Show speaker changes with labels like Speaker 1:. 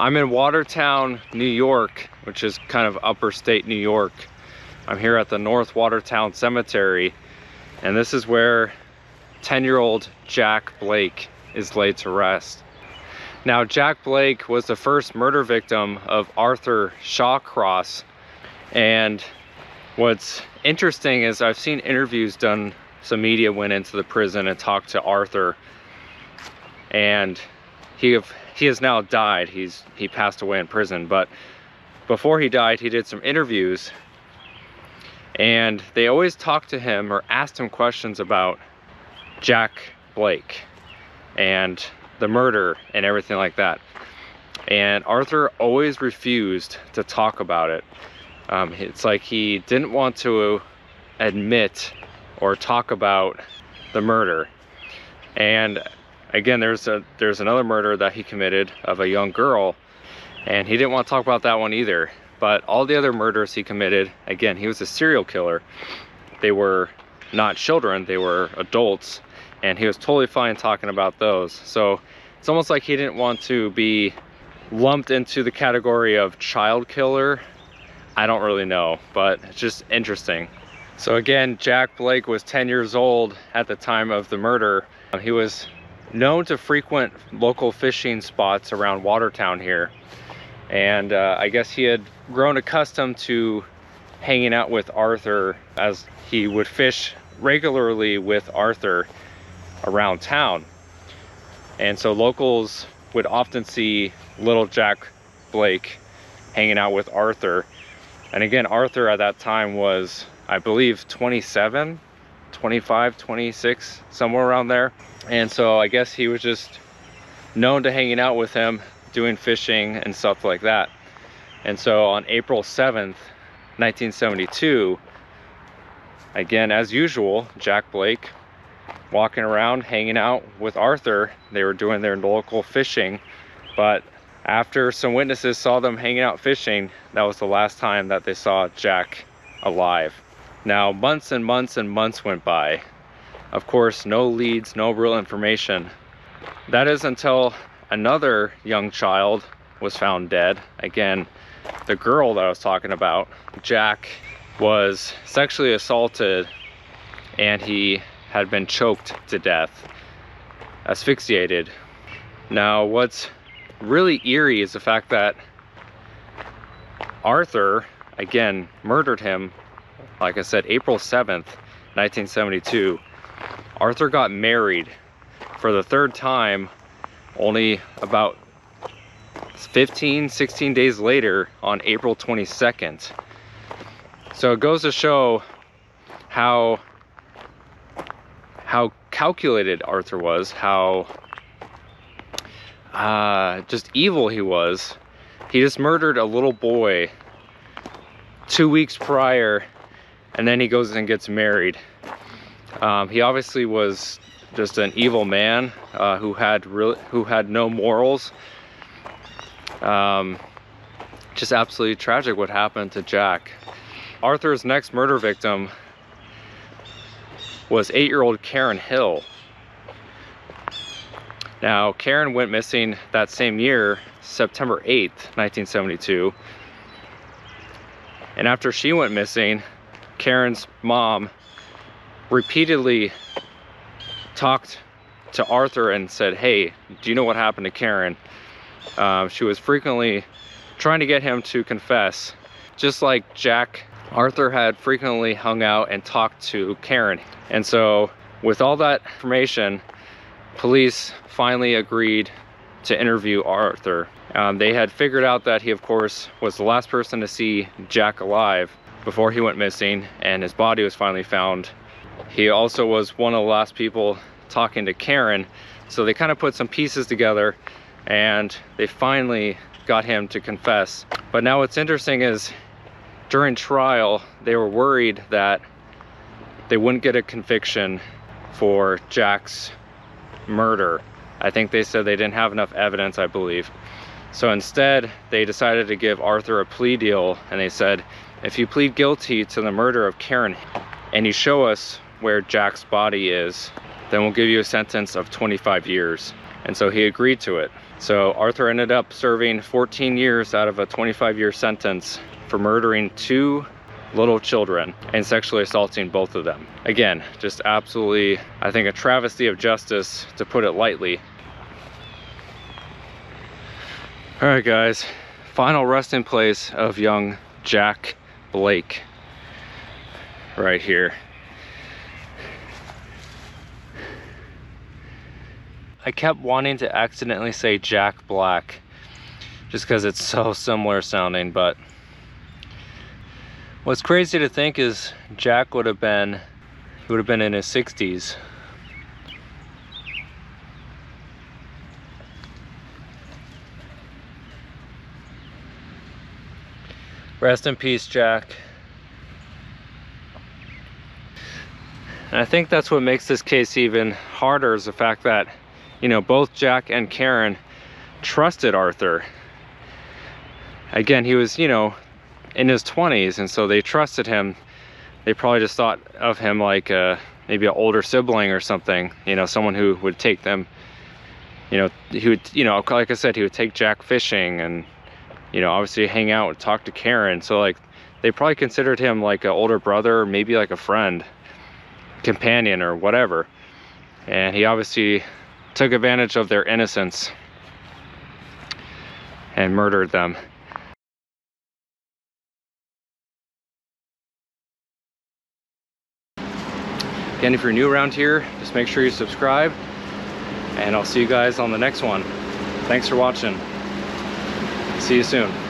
Speaker 1: I'm in Watertown, New York, which is kind of upper state New York. I'm here at the North Watertown Cemetery, and this is where 10-year-old Jack Blake is laid to rest. Now, Jack Blake was the first murder victim of Arthur Shawcross, and what's interesting is I've seen interviews done. Some media went into the prison and talked to Arthur, and he has now died. He passed away in prison, but before he died, he did some interviews, and they always talked to him or asked him questions about Jack Blake and the murder and everything like that. And Arthur always refused to talk about it. It's like he didn't want to admit or talk about the murder. And again, there's another murder that he committed of a young girl, and he didn't want to talk about that one either. But all the other murders he committed, again, he was a serial killer. They were not children, they were adults, and he was totally fine talking about those. So it's almost like he didn't want to be lumped into the category of child killer. I don't really know, but it's just interesting. So again, Jack Blake was 10 years old at the time of the murder. He was known to frequent local fishing spots around Watertown here. And I guess he had grown accustomed to hanging out with Arthur, as he would fish regularly with Arthur around town. And so locals would often see little Jack Blake hanging out with Arthur. And again, Arthur at that time was, I believe, 25, 26, somewhere around there. And so I guess he was just known to hanging out with him, doing fishing and stuff like that. And so on April 7th, 1972, again, as usual, Jack Blake walking around, hanging out with Arthur. They were doing their local fishing, but after some witnesses saw them hanging out fishing, that was the last time that they saw Jack alive. Now, months and months and months went by. Of course, no leads, no real information. That is until another young child was found dead. Again, the girl that I was talking about. Jack was sexually assaulted, and he had been choked to death, asphyxiated. Now, what's really eerie is the fact that Arthur, again, murdered him, like I said, April 7th, 1972. Arthur got married for the third time only about 15, 16 days later on April 22nd. So it goes to show how calculated Arthur was, how just evil he was. He just murdered a little boy 2 weeks prior, and then he goes and gets married. He obviously was just an evil man who had no morals. Just absolutely tragic what happened to Jack. Arthur's next murder victim was 8-year-old Karen Hill. Now, Karen went missing that same year, September 8th, 1972. And after she went missing, Karen's mom repeatedly talked to Arthur and said, "Hey, do you know what happened to Karen?" She was frequently trying to get him to confess. Just like Jack, Arthur had frequently hung out and talked to Karen. And so with all that information, police finally agreed to interview Arthur. They had figured out that he, of course, was the last person to see Jack alive before he went missing, and his body was finally found. He also was one of the last people talking to Karen, so they kind of put some pieces together, and they finally got him to confess. But now what's interesting is, during trial, they were worried that they wouldn't get a conviction for Jack's murder. I think they said they didn't have enough evidence, I believe. So instead, they decided to give Arthur a plea deal, and they said, if you plead guilty to the murder of Karen and you show us where Jack's body is, then we'll give you a sentence of 25 years. And so he agreed to it. So Arthur ended up serving 14 years out of a 25-year sentence for murdering 2 little children and sexually assaulting both of them. Again, just absolutely, I think, a travesty of justice, to put it lightly. All right, guys, final resting place of young Jack Blake right here. I kept wanting to accidentally say Jack Black just because it's so similar sounding, but what's crazy to think is Jack would have been in his 60s. Rest in peace, Jack. And I think that's what makes this case even harder, is the fact that, you know, both Jack and Karen trusted Arthur. Again, he was, you know, in his 20s, and so they trusted him. They probably just thought of him like maybe an older sibling or something, you know, someone who would take them, you know, he would, you know, like I said, he would take Jack fishing and, you know, obviously hang out and talk to Karen. So like they probably considered him like an older brother, or maybe like a friend, companion, or whatever. And he obviously took advantage of their innocence and murdered them. Again, if you're new around here, just make sure you subscribe, and I'll see you guys on the next one. Thanks for watching. See you soon.